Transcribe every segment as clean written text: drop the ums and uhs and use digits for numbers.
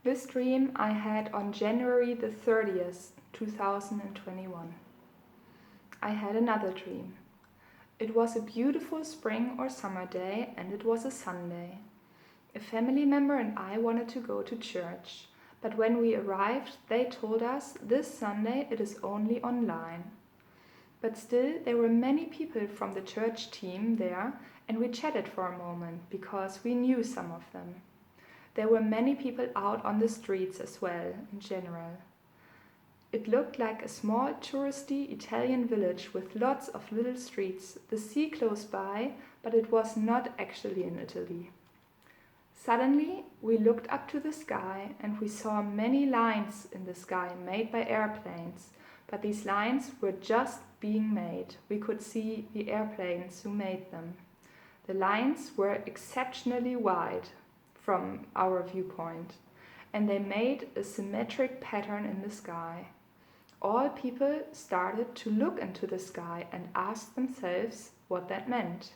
This dream I had on January the 30th, 2021. I had another dream. It was a beautiful spring or summer day and it was a Sunday. A family member and I wanted to go to church, but when we arrived they told us this Sunday it is only online. But still there were many people from the church team there and we chatted for a moment because we knew some of them. There were many people out on the streets as well, in general. It looked like a small touristy Italian village with lots of little streets, the sea close by, but it was not actually in Italy. Suddenly, we looked up to the sky and we saw many lines in the sky made by airplanes, but these lines were just being made. We could see the airplanes who made them. The lines were exceptionally wide from our viewpoint, and they made a symmetric pattern in the sky. All people started to look into the sky and ask themselves what that meant.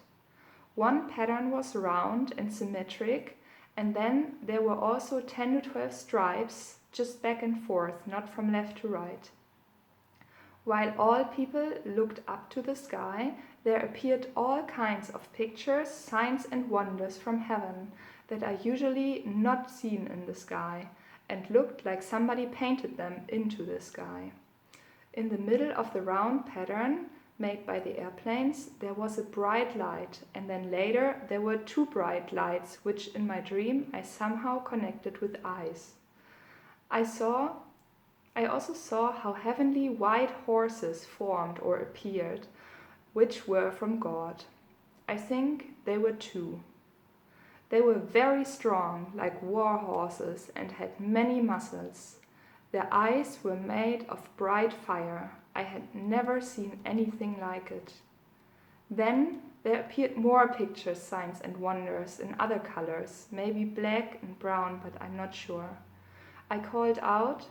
One pattern was round and symmetric, and then there were also 10 to 12 stripes just back and forth, not from left to right. While all people looked up to the sky, there appeared all kinds of pictures, signs and wonders from heaven that are usually not seen in the sky and looked like somebody painted them into the sky. In the middle of the round pattern made by the airplanes, there was a bright light, and then later there were two bright lights, which in my dream I somehow connected with eyes. I also saw how heavenly white horses formed or appeared, which were from God. I think they were two. They were very strong, like war horses, and had many muscles. Their eyes were made of bright fire. I had never seen anything like it. Then there appeared more pictures, signs and wonders in other colors, maybe black and brown, but I'm not sure. I called out,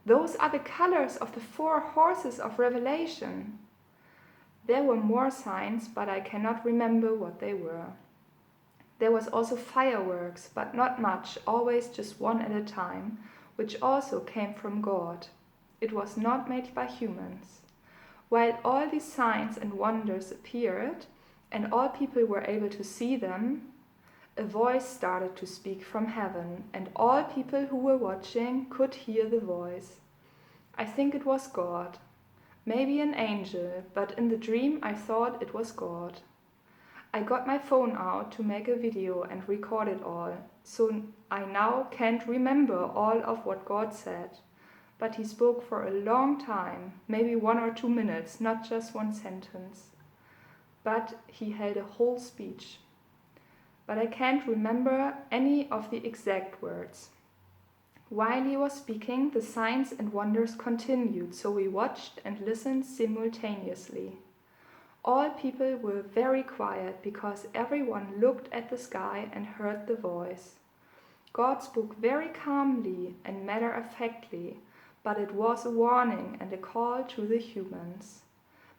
"Those are the colors of the 4 horses of Revelation." There were more signs, but I cannot remember what they were. There was also fireworks, but not much, always just one at a time, which also came from God. It was not made by humans. While all these signs and wonders appeared, and all people were able to see them, a voice started to speak from heaven, and all people who were watching could hear the voice. I think it was God. Maybe an angel, but in the dream I thought it was God. I got my phone out to make a video and record it all, so I now can't remember all of what God said. But he spoke for a long time, maybe 1 or 2 minutes, not just one sentence. But he held a whole speech. But I can't remember any of the exact words. While he was speaking, the signs and wonders continued, so we watched and listened simultaneously. All people were very quiet because everyone looked at the sky and heard the voice. God spoke very calmly and matter-of-factly, but it was a warning and a call to the humans.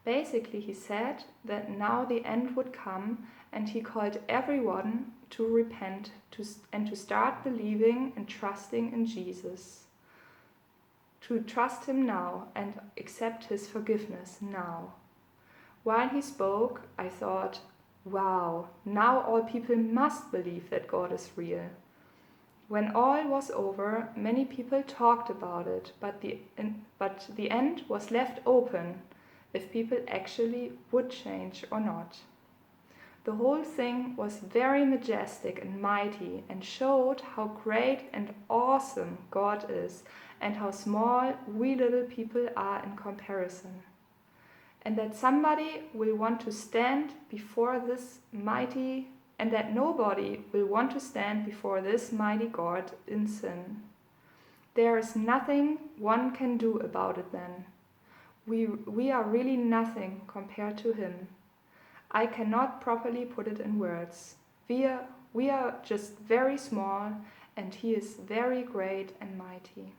Basically, he said that now the end would come, and he called everyone to repent and to start believing and trusting in Jesus. To trust him now and accept his forgiveness now. While he spoke, I thought, wow, now all people must believe that God is real. When all was over, many people talked about it, but the end was left open if people actually would change or not. The whole thing was very majestic and mighty and showed how great and awesome God is and how small we little people are in comparison. And that somebody will want to stand before this mighty, and that nobody will want to stand before this mighty God in sin. There is nothing one can do about it then. We are really nothing compared to him. I cannot properly put it in words. We are just very small, and he is very great and mighty.